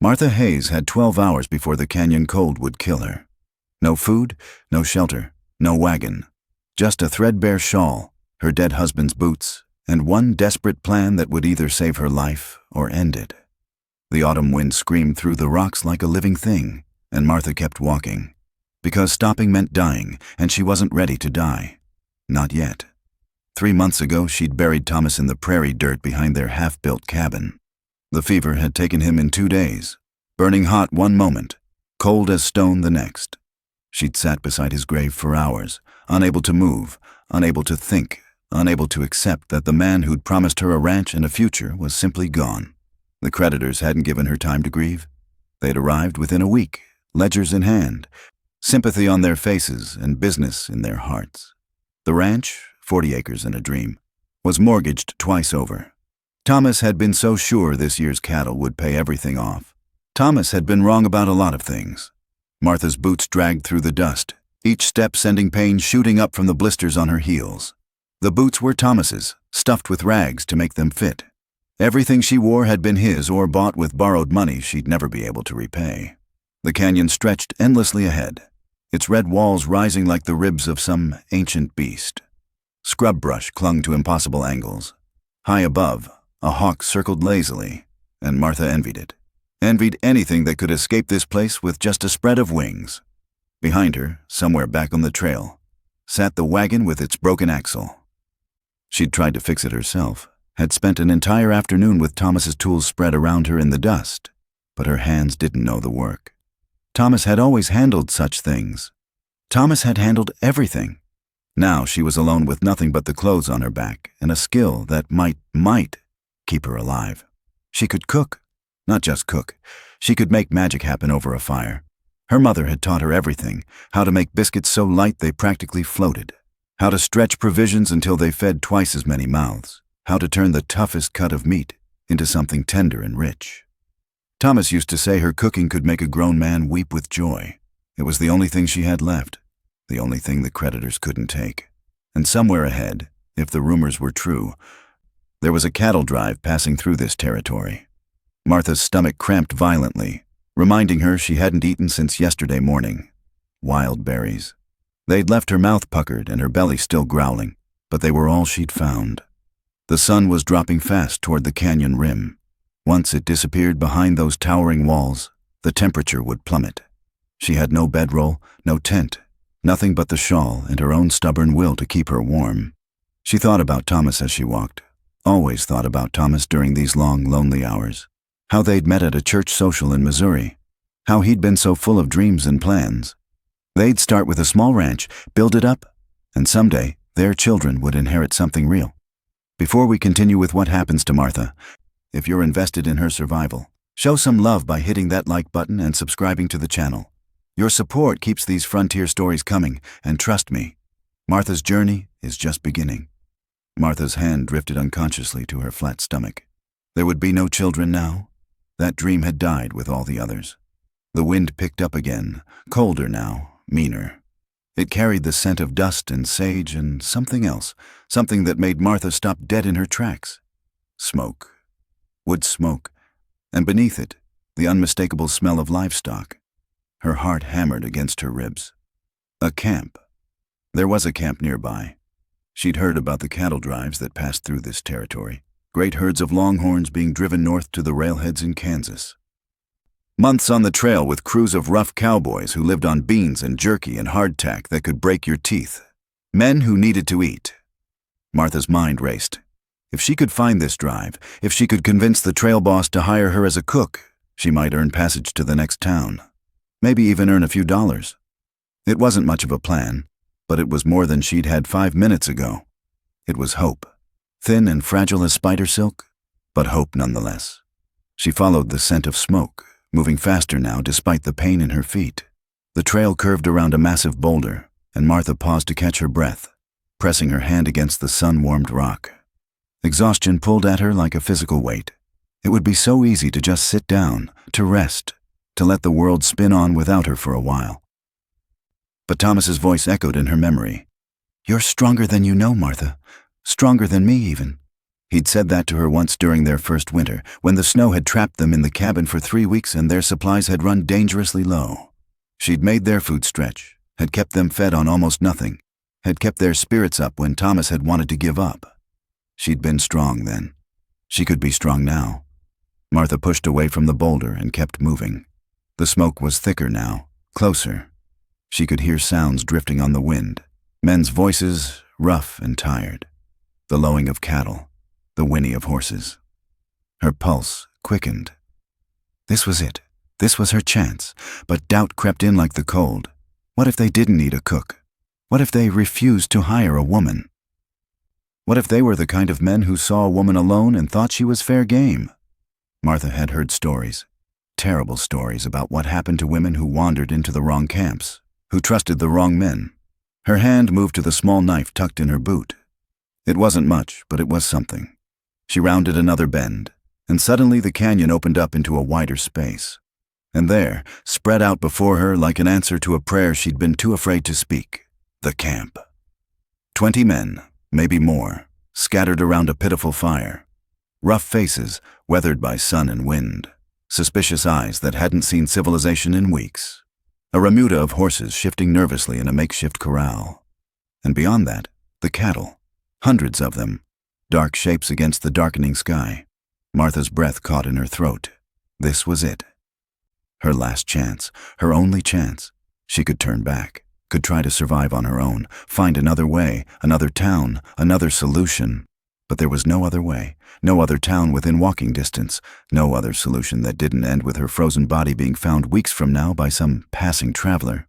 Martha Hayes had 12 hours before the canyon cold would kill her. No food, no shelter, no wagon. Just a threadbare shawl, her dead husband's boots, and one desperate plan that would either save her life or end it. The autumn wind screamed through the rocks like a living thing, and Martha kept walking. Because stopping meant dying, and she wasn't ready to die. Not yet. 3 months ago, she'd buried Thomas in the prairie dirt behind their half-built cabin. The fever had taken him in 2 days, burning hot one moment, cold as stone the next. She'd sat beside his grave for hours, unable to move, unable to think, unable to accept that the man who'd promised her a ranch and a future was simply gone. The creditors hadn't given her time to grieve. They'd arrived within a week, ledgers in hand, sympathy on their faces and business in their hearts. The ranch, 40 acres and a dream, was mortgaged twice over. Thomas had been so sure this year's cattle would pay everything off. Thomas had been wrong about a lot of things. Martha's boots dragged through the dust, each step sending pain shooting up from the blisters on her heels. The boots were Thomas's, stuffed with rags to make them fit. Everything she wore had been his or bought with borrowed money she'd never be able to repay. The canyon stretched endlessly ahead, its red walls rising like the ribs of some ancient beast. Scrub brush clung to impossible angles. High above, a hawk circled lazily, and Martha envied it. Envied anything that could escape this place with just a spread of wings. Behind her, somewhere back on the trail, sat the wagon with its broken axle. She'd tried to fix it herself, had spent an entire afternoon with Thomas's tools spread around her in the dust, but her hands didn't know the work. Thomas had always handled such things. Thomas had handled everything. Now she was alone with nothing but the clothes on her back and a skill that might keep her alive. She could cook. Not just cook. She could make magic happen over a fire. Her mother had taught her everything, how to make biscuits so light they practically floated, how to stretch provisions until they fed twice as many mouths, how to turn the toughest cut of meat into something tender and rich. Thomas used to say her cooking could make a grown man weep with joy. It was the only thing she had left, the only thing the creditors couldn't take. And somewhere ahead, if the rumors were true, there was a cattle drive passing through this territory. Martha's stomach cramped violently, reminding her she hadn't eaten since yesterday morning. Wild berries. They'd left her mouth puckered and her belly still growling, but they were all she'd found. The sun was dropping fast toward the canyon rim. Once it disappeared behind those towering walls, the temperature would plummet. She had no bedroll, no tent, nothing but the shawl and her own stubborn will to keep her warm. She thought about Thomas as she walked, always thought about Thomas during these long, lonely hours. How they'd met at a church social in Missouri. How he'd been so full of dreams and plans. They'd start with a small ranch, build it up, and someday their children would inherit something real. Before we continue with what happens to Martha, if you're invested in her survival, show some love by hitting that like button and subscribing to the channel. Your support keeps these frontier stories coming, and trust me, Martha's journey is just beginning. Martha's hand drifted unconsciously to her flat stomach. There would be no children now. That dream had died with all the others. The wind picked up again, colder now, meaner. It carried the scent of dust and sage and something else, something that made Martha stop dead in her tracks. Smoke. Wood smoke. And beneath it, the unmistakable smell of livestock. Her heart hammered against her ribs. A camp. There was a camp nearby. She'd heard about the cattle drives that passed through this territory. Great herds of longhorns being driven north to the railheads in Kansas. Months on the trail with crews of rough cowboys who lived on beans and jerky and hardtack that could break your teeth. Men who needed to eat. Martha's mind raced. If she could find this drive, if she could convince the trail boss to hire her as a cook, she might earn passage to the next town. Maybe even earn a few dollars. It wasn't much of a plan, but it was more than she'd had 5 minutes ago. It was hope. Thin and fragile as spider silk, but hope nonetheless. She followed the scent of smoke, moving faster now despite the pain in her feet. The trail curved around a massive boulder, and Martha paused to catch her breath, pressing her hand against the sun-warmed rock. Exhaustion pulled at her like a physical weight. It would be so easy to just sit down, to rest, to let the world spin on without her for a while. But Thomas's voice echoed in her memory. "You're stronger than you know, Martha. Stronger than me, even." He'd said that to her once during their first winter, when the snow had trapped them in the cabin for 3 weeks and their supplies had run dangerously low. She'd made their food stretch, had kept them fed on almost nothing, had kept their spirits up when Thomas had wanted to give up. She'd been strong then. She could be strong now. Martha pushed away from the boulder and kept moving. The smoke was thicker now, closer. She could hear sounds drifting on the wind, men's voices, rough and tired, the lowing of cattle, the whinny of horses. Her pulse quickened. This was it. This was her chance, but doubt crept in like the cold. What if they didn't need a cook? What if they refused to hire a woman? What if they were the kind of men who saw a woman alone and thought she was fair game? Martha had heard stories, terrible stories about what happened to women who wandered into the wrong camps, who trusted the wrong men. Her hand moved to the small knife tucked in her boot. It wasn't much, but it was something. She rounded another bend, and suddenly the canyon opened up into a wider space. And there, spread out before her like an answer to a prayer she'd been too afraid to speak, the camp. 20 men, maybe more, scattered around a pitiful fire. Rough faces, weathered by sun and wind. Suspicious eyes that hadn't seen civilization in weeks. A remuda of horses shifting nervously in a makeshift corral. And beyond that, the cattle. Hundreds of them. Dark shapes against the darkening sky. Martha's breath caught in her throat. This was it. Her last chance, her only chance. She could turn back, could try to survive on her own, find another way, another town, another solution. But there was no other way, no other town within walking distance, no other solution that didn't end with her frozen body being found weeks from now by some passing traveler.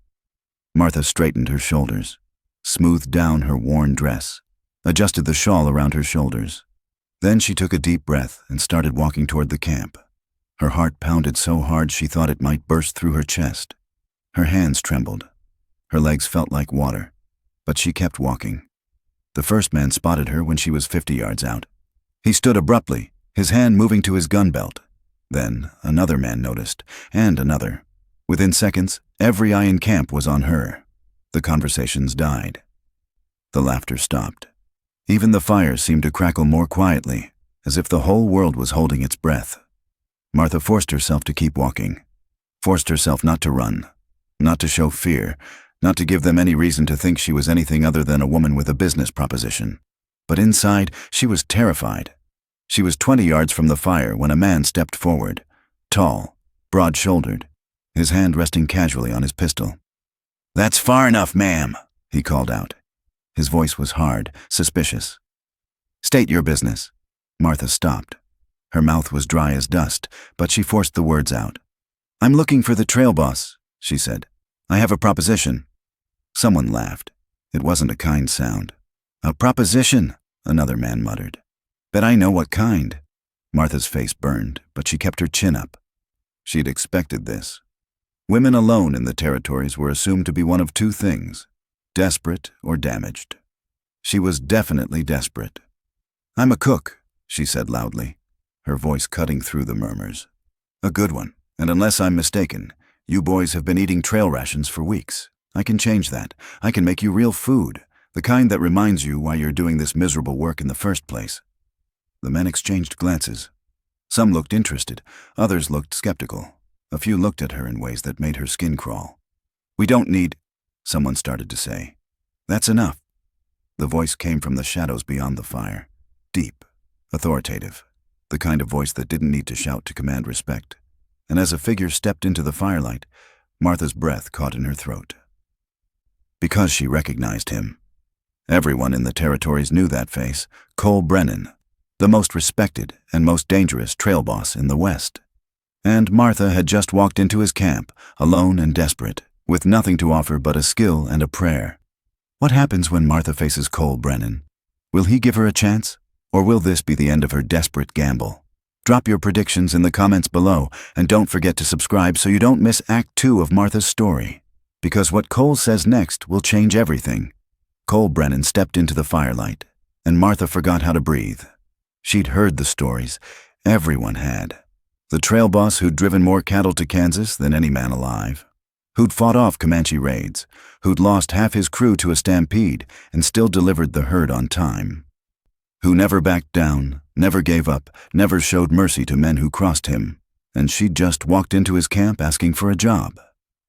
Martha straightened her shoulders, smoothed down her worn dress, adjusted the shawl around her shoulders. Then she took a deep breath and started walking toward the camp. Her heart pounded so hard she thought it might burst through her chest. Her hands trembled. Her legs felt like water, but she kept walking. The first man spotted her when she was 50 yards out. He stood abruptly, his hand moving to his gun belt. Then another man noticed, and another. Within seconds, every eye in camp was on her. The conversations died. The laughter stopped. Even the fire seemed to crackle more quietly, as if the whole world was holding its breath. Martha forced herself to keep walking, forced herself not to run, not to show fear, not to give them any reason to think she was anything other than a woman with a business proposition. But inside, she was terrified. She was 20 yards from the fire when a man stepped forward, tall, broad-shouldered, his hand resting casually on his pistol. "That's far enough, ma'am," he called out. His voice was hard, suspicious. "State your business." Martha stopped. Her mouth was dry as dust, but she forced the words out. "I'm looking for the trail boss," she said. "I have a proposition." Someone laughed. It wasn't a kind sound. "A proposition," another man muttered. "Bet I know what kind." Martha's face burned, but she kept her chin up. She'd expected this. Women alone in the territories were assumed to be one of two things, desperate or damaged. She was definitely desperate. "I'm a cook," she said loudly, her voice cutting through the murmurs. "A good one, and unless I'm mistaken, you boys have been eating trail rations for weeks. I can change that. I can make you real food, the kind that reminds you why you're doing this miserable work in the first place." The men exchanged glances. Some looked interested, others looked skeptical. A few looked at her in ways that made her skin crawl. "We don't need," someone started to say. "That's enough." The voice came from the shadows beyond the fire, deep, authoritative, the kind of voice that didn't need to shout to command respect. And as a figure stepped into the firelight, Martha's breath caught in her throat. Because she recognized him. Everyone in the territories knew that face, Cole Brennan, the most respected and most dangerous trail boss in the West. And Martha had just walked into his camp, alone and desperate, with nothing to offer but a skill and a prayer. What happens when Martha faces Cole Brennan? Will he give her a chance? Or will this be the end of her desperate gamble? Drop your predictions in the comments below, and don't forget to subscribe so you don't miss Act 2 of Martha's story. Because what Cole says next will change everything. Cole Brennan stepped into the firelight, and Martha forgot how to breathe. She'd heard the stories. Everyone had. The trail boss who'd driven more cattle to Kansas than any man alive. Who'd fought off Comanche raids. Who'd lost half his crew to a stampede and still delivered the herd on time. Who never backed down, never gave up, never showed mercy to men who crossed him, and she'd just walked into his camp asking for a job.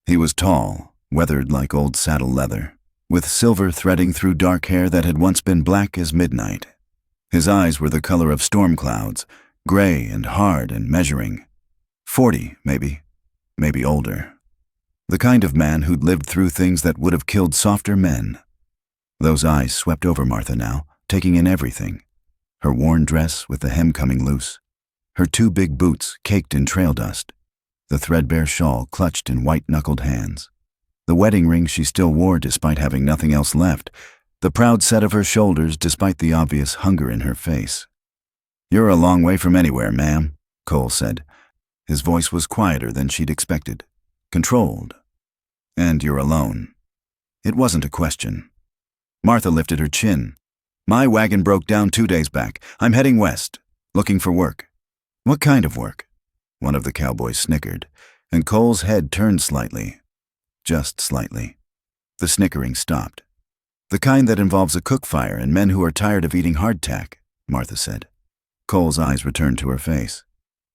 He was tall, weathered like old saddle leather, with silver threading through dark hair that had once been black as midnight. His eyes were the color of storm clouds, gray and hard and measuring. 40, maybe older. The kind of man who'd lived through things that would have killed softer men. Those eyes swept over Martha now, taking in everything. Her worn dress with the hem coming loose, her 2 big boots caked in trail dust, the threadbare shawl clutched in white-knuckled hands, the wedding ring she still wore despite having nothing else left, the proud set of her shoulders despite the obvious hunger in her face. "You're a long way from anywhere, ma'am," Cole said. His voice was quieter than she'd expected, controlled. "And you're alone." It wasn't a question. Martha lifted her chin. "My wagon broke down 2 days back. I'm heading west, looking for work." "What kind of work?" One of the cowboys snickered, and Cole's head turned slightly. Just slightly. The snickering stopped. "The kind that involves a cook fire and men who are tired of eating hardtack," Martha said. Cole's eyes returned to her face.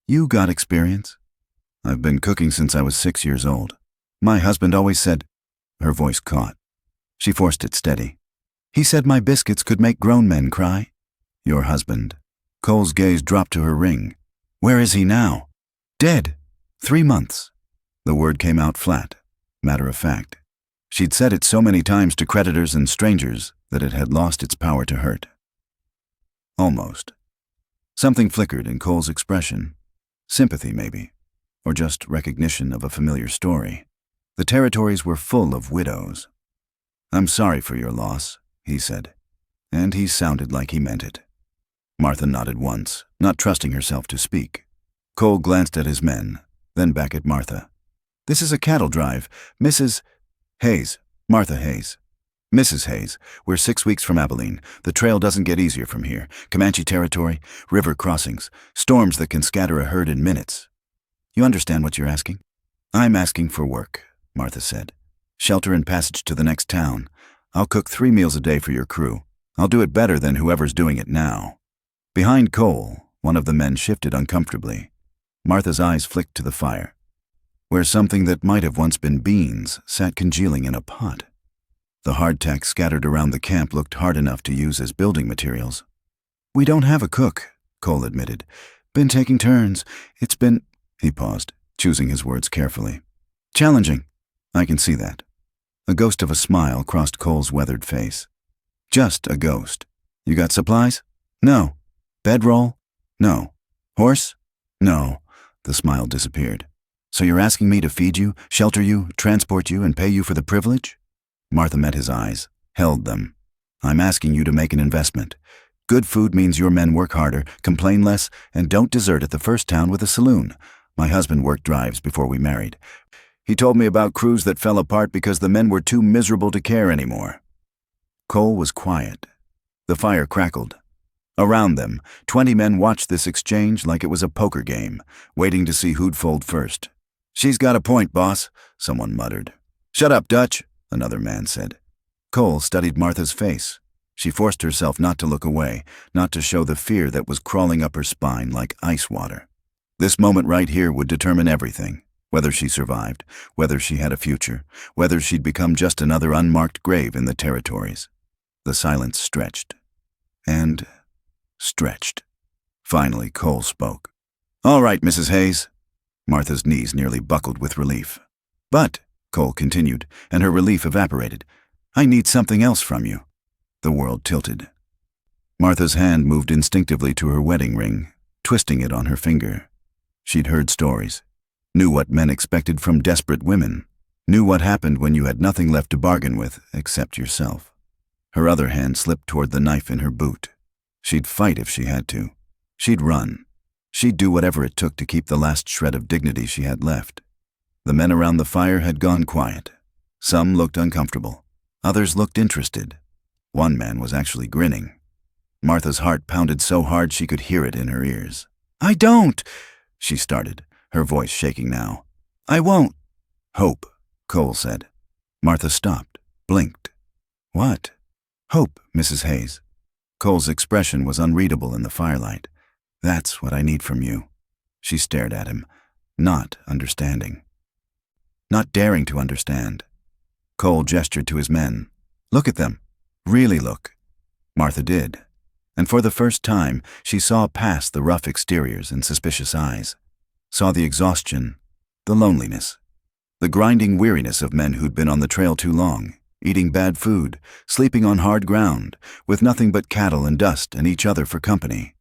"You got experience?" "I've been cooking since I was 6 years old. My husband always said—" Her voice caught. She forced it steady. "He said my biscuits could make grown men cry." "Your husband." Cole's gaze dropped to her ring. "Where is he now?" "Dead. 3 months." The word came out flat, matter of fact. She'd said it so many times to creditors and strangers that it had lost its power to hurt. Almost. Something flickered in Cole's expression. Sympathy, maybe, or just recognition of a familiar story. The territories were full of widows. "I'm sorry for your loss," he said, and he sounded like he meant it. Martha nodded once, not trusting herself to speak. Cole glanced at his men, then back at Martha. "This is a cattle drive. Mrs. Hayes, Martha Hayes. Mrs. Hayes, we're 6 weeks from Abilene. The trail doesn't get easier from here. Comanche territory, river crossings, storms that can scatter a herd in minutes. You understand what you're asking?" "I'm asking for work," Martha said. "Shelter and passage to the next town. I'll cook 3 meals a day for your crew. I'll do it better than whoever's doing it now." Behind Cole, one of the men shifted uncomfortably. Martha's eyes flicked to the fire, where something that might have once been beans sat congealing in a pot. The hardtack scattered around the camp looked hard enough to use as building materials. "We don't have a cook," Cole admitted. "Been taking turns. It's been—" He paused, choosing his words carefully. "Challenging. I can see that." A ghost of a smile crossed Cole's weathered face. "Just a ghost. You got supplies?" "No." "Bedroll?" "No." "Horse?" "No." The smile disappeared. "So you're asking me to feed you, shelter you, transport you, and pay you for the privilege?" Martha met his eyes, held them. "I'm asking you to make an investment. Good food means your men work harder, complain less, and don't desert at the first town with a saloon. My husband worked drives before we married. He told me about crews that fell apart because the men were too miserable to care anymore." Cole was quiet. The fire crackled. Around them, 20 men watched this exchange like it was a poker game, waiting to see who'd fold first. "She's got a point, boss," someone muttered. "Shut up, Dutch," another man said. Cole studied Martha's face. She forced herself not to look away, not to show the fear that was crawling up her spine like ice water. This moment right here would determine everything, whether she survived, whether she had a future, whether she'd become just another unmarked grave in the territories. The silence stretched. And stretched. Finally, Cole spoke. "All right, Mrs. Hayes." Martha's knees nearly buckled with relief. "But," Cole continued, and her relief evaporated, "I need something else from you." The world tilted. Martha's hand moved instinctively to her wedding ring, twisting it on her finger. She'd heard stories, knew what men expected from desperate women, knew what happened when you had nothing left to bargain with except yourself. Her other hand slipped toward the knife in her boot. She'd fight if she had to. She'd run. She'd do whatever it took to keep the last shred of dignity she had left. The men around the fire had gone quiet. Some looked uncomfortable. Others looked interested. One man was actually grinning. Martha's heart pounded so hard she could hear it in her ears. "I don't," she started, her voice shaking now. "I won't." "Hope," Cole said. Martha stopped, blinked. "What?" "Hope, Mrs. Hayes." Cole's expression was unreadable in the firelight. That's what I need from you. She stared at him, not understanding. Not daring to understand. Cole gestured to his men. Look at them. Really look. Martha did. And for the first time, she saw past the rough exteriors and suspicious eyes. Saw the exhaustion, the loneliness, the grinding weariness of men who'd been on the trail too long, eating bad food, sleeping on hard ground, with nothing but cattle and dust and each other for company.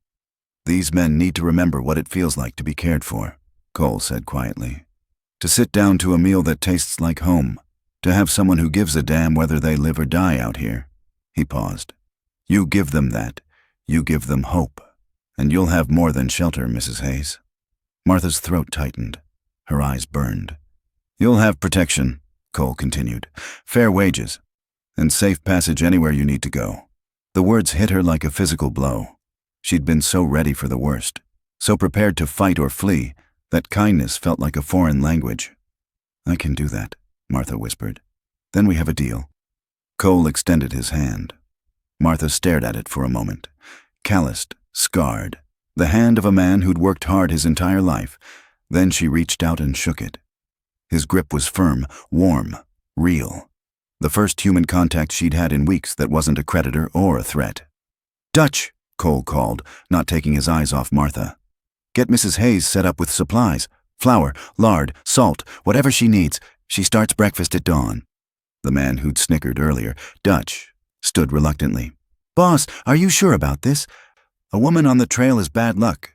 These men need to remember what it feels like to be cared for, Cole said quietly. To sit down to a meal that tastes like home, to have someone who gives a damn whether they live or die out here. He paused. You give them that. You give them hope. And you'll have more than shelter, Mrs. Hayes. Martha's throat tightened. Her eyes burned. You'll have protection, Cole continued. Fair wages. And safe passage anywhere you need to go. The words hit her like a physical blow. She'd been so ready for the worst, so prepared to fight or flee, that kindness felt like a foreign language. I can do that, Martha whispered. Then we have a deal. Cole extended his hand. Martha stared at it for a moment, calloused, scarred, the hand of a man who'd worked hard his entire life. Then she reached out and shook it. His grip was firm, warm, real. The first human contact she'd had in weeks that wasn't a creditor or a threat. Dutch, Cole called, not taking his eyes off Martha. Get Mrs. Hayes set up with supplies. Flour, lard, salt, whatever she needs. She starts breakfast at dawn. The man who'd snickered earlier, Dutch, stood reluctantly. Boss, are you sure about this? A woman on the trail is bad luck.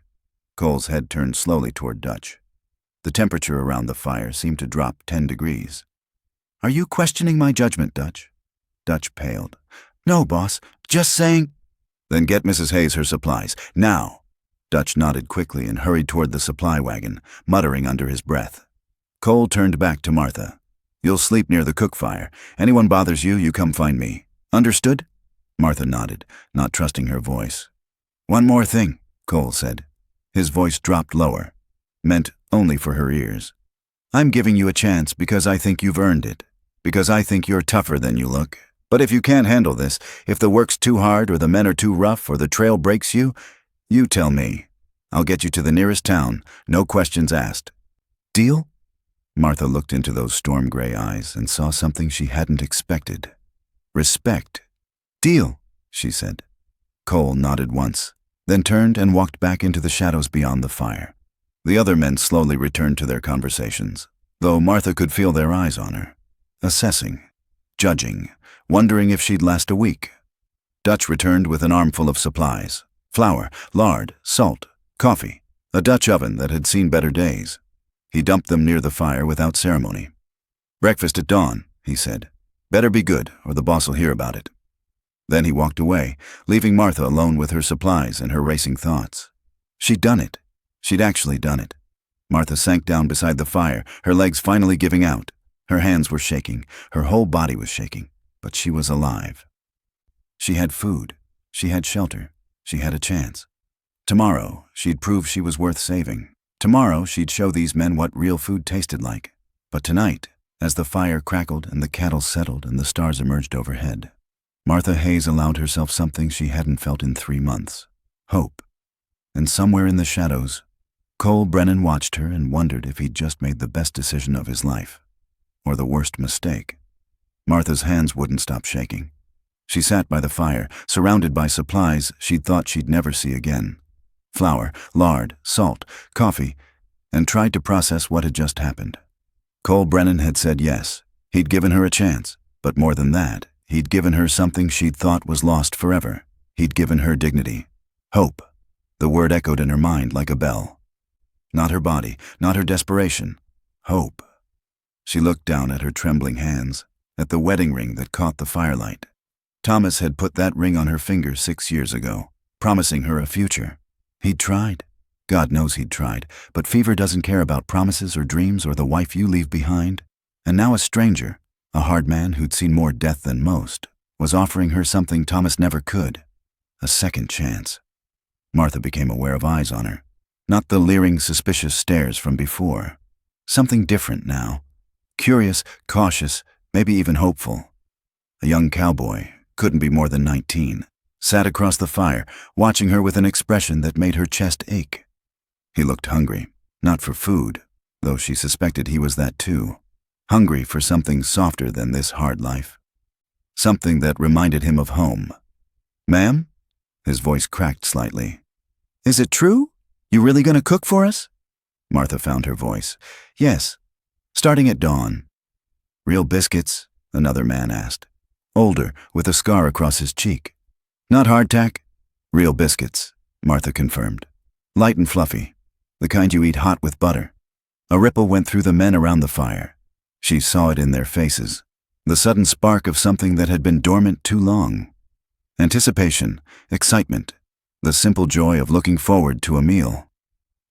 Cole's head turned slowly toward Dutch. The temperature around the fire seemed to drop 10 degrees. Are you questioning my judgment, Dutch? Dutch paled. No, boss, just saying. Then get Mrs. Hayes her supplies, now. Dutch nodded quickly and hurried toward the supply wagon, muttering under his breath. Cole turned back to Martha. You'll sleep near the cook fire. Anyone bothers you, you come find me. Understood? Martha nodded, not trusting her voice. One more thing, Cole said. His voice dropped lower, meant only for her ears. I'm giving you a chance because I think you've earned it, because I think you're tougher than you look. But if you can't handle this, if the work's too hard or the men are too rough or the trail breaks you, you tell me. I'll get you to the nearest town, no questions asked. Deal? Martha looked into those storm-gray eyes and saw something she hadn't expected. Respect. Deal, she said. Cole nodded once, then turned and walked back into the shadows beyond the fire. The other men slowly returned to their conversations, though Martha could feel their eyes on her, assessing, judging, wondering if she'd last a week. Dutch returned with an armful of supplies. Flour, lard, salt, coffee, a Dutch oven that had seen better days. He dumped them near the fire without ceremony. Breakfast at dawn, he said. Better be good, or the boss will hear about it. Then he walked away, leaving Martha alone with her supplies and her racing thoughts. She'd done it. She'd actually done it. Martha sank down beside the fire, her legs finally giving out. Her hands were shaking, her whole body was shaking, but she was alive. She had food. She had shelter. She had a chance. Tomorrow, she'd prove she was worth saving. Tomorrow, she'd show these men what real food tasted like. But tonight, as the fire crackled and the cattle settled and the stars emerged overhead, Martha Hayes allowed herself something she hadn't felt in 3 months. Hope. And somewhere in the shadows, Cole Brennan watched her and wondered if he'd just made the best decision of his life, or the worst mistake. Martha's hands wouldn't stop shaking. She sat by the fire, surrounded by supplies she'd thought she'd never see again. Flour, lard, salt, coffee, and tried to process what had just happened. Cole Brennan had said yes. He'd given her a chance, but more than that, he'd given her something she'd thought was lost forever. He'd given her dignity. Hope. The word echoed in her mind like a bell. Not her body, not her desperation. Hope. She looked down at her trembling hands, at the wedding ring that caught the firelight. Thomas had put that ring on her finger 6 years ago, promising her a future. He'd tried. God knows he'd tried, but fever doesn't care about promises or dreams or the wife you leave behind. And now a stranger, a hard man who'd seen more death than most, was offering her something Thomas never could. A second chance. Martha became aware of eyes on her. Not the leering, suspicious stares from before. Something different now. Curious, cautious, maybe even hopeful. A young cowboy, couldn't be more than 19. sat across the fire, watching her with an expression that made her chest ache. He looked hungry, not for food, though she suspected he was that too. Hungry for something softer than this hard life. Something that reminded him of home. "Ma'am?" His voice cracked slightly. "Is it true? You really gonna cook for us?" Martha found her voice. "Yes, starting at dawn." "Real biscuits?" another man asked. Older, with a scar across his cheek. "Not hardtack?" "Real biscuits," Martha confirmed. "Light and fluffy, the kind you eat hot with butter." A ripple went through the men around the fire. She saw it in their faces, the sudden spark of something that had been dormant too long. Anticipation, excitement, the simple joy of looking forward to a meal.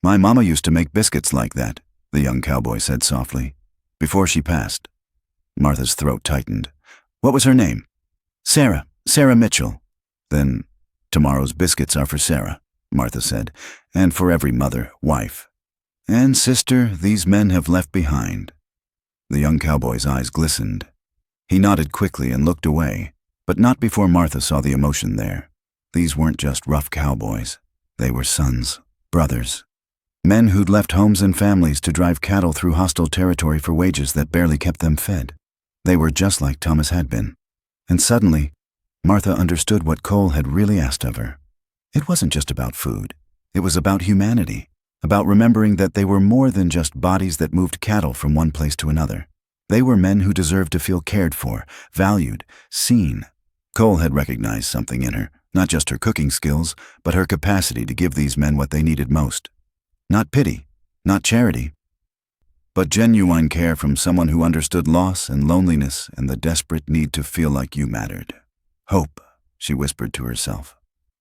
"My mama used to make biscuits like that," the young cowboy said softly, before she passed. Martha's throat tightened. "What was her name?" "Sarah Mitchell." "Then tomorrow's biscuits are for Sarah," Martha said, "and for every mother, wife, and sister these men have left behind." The young cowboy's eyes glistened. He nodded quickly and looked away, but not before Martha saw the emotion there. These weren't just rough cowboys. They were sons, brothers, men who'd left homes and families to drive cattle through hostile territory for wages that barely kept them fed. They were just like Thomas had been. And suddenly, Martha understood what Cole had really asked of her. It wasn't just about food. It was about humanity, about remembering that they were more than just bodies that moved cattle from one place to another. They were men who deserved to feel cared for, valued, seen. Cole had recognized something in her, not just her cooking skills, but her capacity to give these men what they needed most. Not pity, not charity, but genuine care from someone who understood loss and loneliness and the desperate need to feel like you mattered. "Hope," she whispered to herself.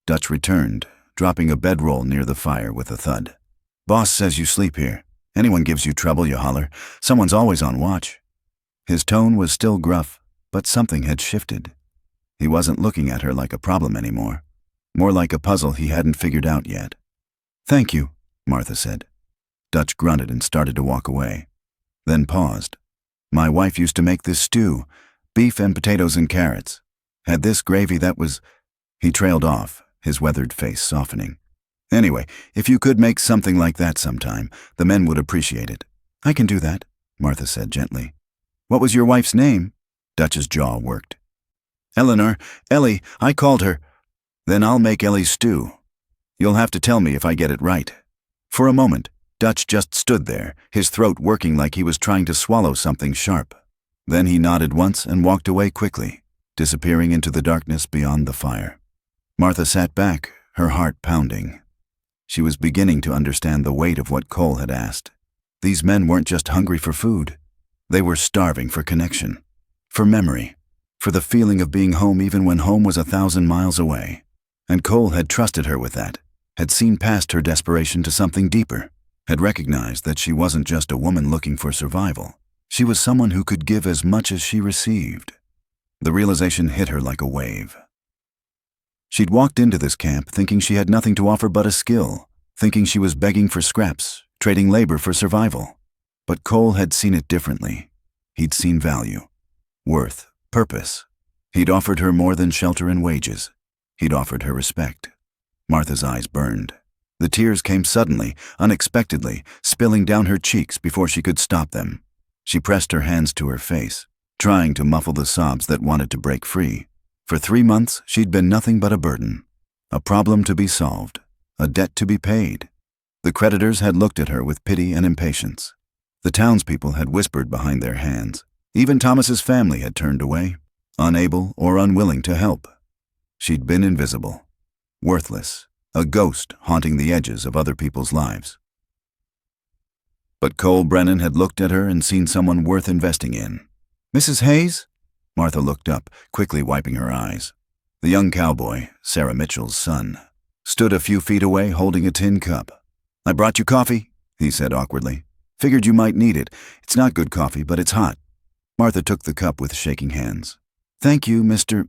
Dutch returned, dropping a bedroll near the fire with a thud. "Boss says you sleep here. Anyone gives you trouble, you holler. Someone's always on watch." His tone was still gruff, but something had shifted. He wasn't looking at her like a problem anymore, more like a puzzle he hadn't figured out yet. "Thank you," Martha said. Dutch grunted and started to walk away, then paused. "My wife used to make this stew, beef and potatoes and carrots. Had this gravy that was—" He trailed off, his weathered face softening. "Anyway, if you could make something like that sometime, the men would appreciate it." "I can do that," Martha said gently. "What was your wife's name?" Dutch's jaw worked. "Eleanor, Ellie, I called her." "Then I'll make Ellie's stew. You'll have to tell me if I get it right." For a moment, Dutch just stood there, his throat working like he was trying to swallow something sharp. Then he nodded once and walked away quickly, disappearing into the darkness beyond the fire. Martha sat back, her heart pounding. She was beginning to understand the weight of what Cole had asked. These men weren't just hungry for food. They were starving for connection, for memory, for the feeling of being home even when home was 1,000 miles away. And Cole had trusted her with that, had seen past her desperation to something deeper, had recognized that she wasn't just a woman looking for survival. She was someone who could give as much as she received. The realization hit her like a wave. She'd walked into this camp thinking she had nothing to offer but a skill, thinking she was begging for scraps, trading labor for survival. But Cole had seen it differently. He'd seen value, worth, purpose. He'd offered her more than shelter and wages. He'd offered her respect. Martha's eyes burned. The tears came suddenly, unexpectedly, spilling down her cheeks before she could stop them. She pressed her hands to her face, trying to muffle the sobs that wanted to break free. For 3 months, she'd been nothing but a burden, a problem to be solved, a debt to be paid. The creditors had looked at her with pity and impatience. The townspeople had whispered behind their hands. Even Thomas's family had turned away, unable or unwilling to help. She'd been invisible, worthless, a ghost haunting the edges of other people's lives. But Cole Brennan had looked at her and seen someone worth investing in. "Mrs. Hayes?" Martha looked up, quickly wiping her eyes. The young cowboy, Sarah Mitchell's son, stood a few feet away holding a tin cup. "I brought you coffee," he said awkwardly. "Figured you might need it. It's not good coffee, but it's hot." Martha took the cup with shaking hands. "Thank you, Mr.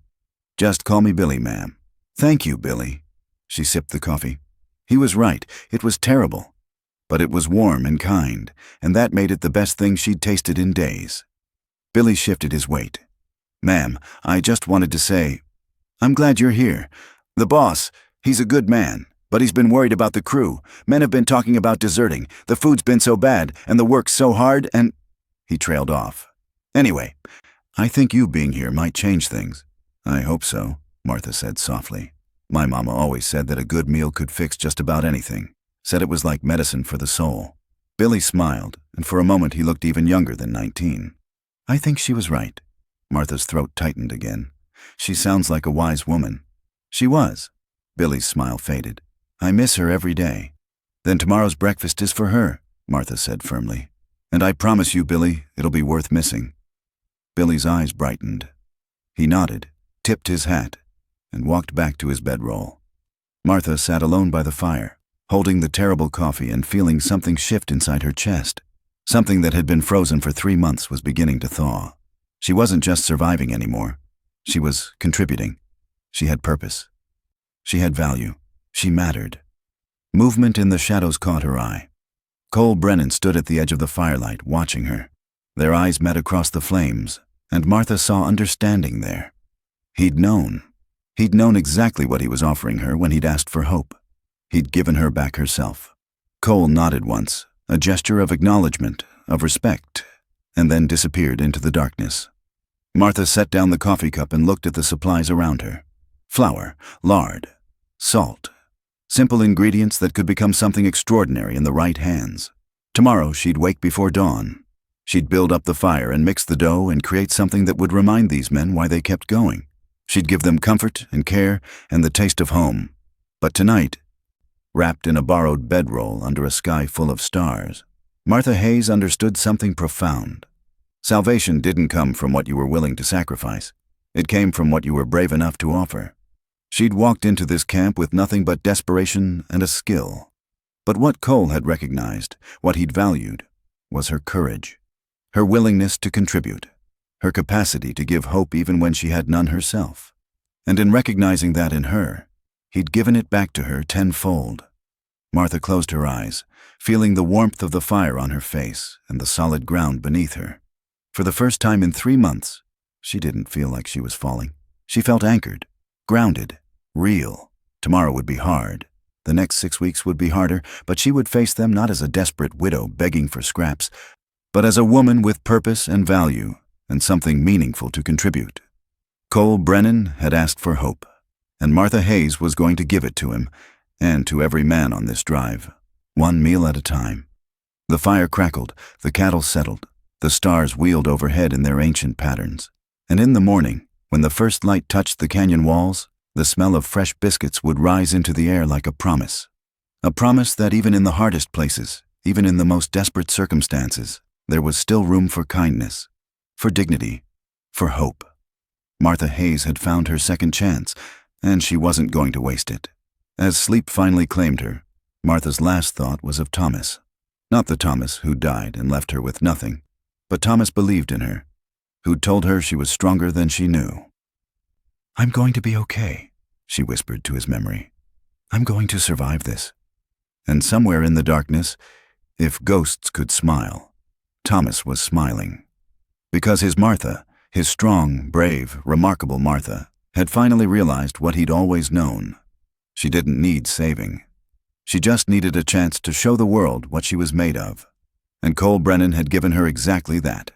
"Just call me Billy, ma'am." "Thank you, Billy." She sipped the coffee. He was right. It was terrible. But it was warm and kind, and that made it the best thing she'd tasted in days. Billy shifted his weight. "Ma'am, I just wanted to say, I'm glad you're here. "The boss, he's a good man, but he's been worried about the crew. Men have been talking about deserting. The food's been so bad, and the work's so hard, and—" He trailed off. "Anyway, I think you being here might change things." "I hope so," Martha said softly. "My mama always said that a good meal could fix just about anything. Said it was like medicine for the soul." Billy smiled, and for a moment he looked even younger than 19. "I think she was right." Martha's throat tightened again. "She sounds like a wise woman." "She was." Billy's smile faded. "I miss her every day." "Then tomorrow's breakfast is for her," Martha said firmly. "And I promise you, Billy, it'll be worth missing." Billy's eyes brightened. He nodded, tipped his hat, and walked back to his bedroll. Martha sat alone by the fire, holding the terrible coffee and feeling something shift inside her chest. Something that had been frozen for 3 months was beginning to thaw. She wasn't just surviving anymore. She was contributing. She had purpose. She had value. She mattered. Movement in the shadows caught her eye. Cole Brennan stood at the edge of the firelight, watching her. Their eyes met across the flames, and Martha saw understanding there. He'd known. He'd known exactly what he was offering her when he'd asked for hope. He'd given her back herself. Cole nodded once, a gesture of acknowledgement, of respect, and then disappeared into the darkness. Martha set down the coffee cup and looked at the supplies around her. Flour, lard, salt. Simple ingredients that could become something extraordinary in the right hands. Tomorrow she'd wake before dawn. She'd build up the fire and mix the dough and create something that would remind these men why they kept going. She'd give them comfort and care and the taste of home. But tonight, wrapped in a borrowed bedroll under a sky full of stars, Martha Hayes understood something profound. Salvation didn't come from what you were willing to sacrifice. It came from what you were brave enough to offer. She'd walked into this camp with nothing but desperation and a skill. But what Cole had recognized, what he'd valued, was her courage, her willingness to contribute, her capacity to give hope even when she had none herself. And in recognizing that in her, he'd given it back to her tenfold. Martha closed her eyes, feeling the warmth of the fire on her face and the solid ground beneath her. For the first time in 3 months, she didn't feel like she was falling. She felt anchored, grounded, real. Tomorrow would be hard. The next 6 weeks would be harder, but she would face them not as a desperate widow begging for scraps, but as a woman with purpose and value and something meaningful to contribute. Cole Brennan had asked for hope, and Martha Hayes was going to give it to him and to every man on this drive, one meal at a time. The fire crackled, the cattle settled, the stars wheeled overhead in their ancient patterns. And in the morning, when the first light touched the canyon walls, the smell of fresh biscuits would rise into the air like a promise. A promise that even in the hardest places, even in the most desperate circumstances, there was still room for kindness, for dignity, for hope. Martha Hayes had found her second chance, and she wasn't going to waste it. As sleep finally claimed her, Martha's last thought was of Thomas. Not the Thomas who died and left her with nothing, but Thomas believed in her, who'd told her she was stronger than she knew. "I'm going to be okay," she whispered to his memory. "I'm going to survive this." And somewhere in the darkness, if ghosts could smile, Thomas was smiling. Because his Martha, his strong, brave, remarkable Martha, had finally realized what he'd always known. She didn't need saving. She just needed a chance to show the world what she was made of. And Cole Brennan had given her exactly that.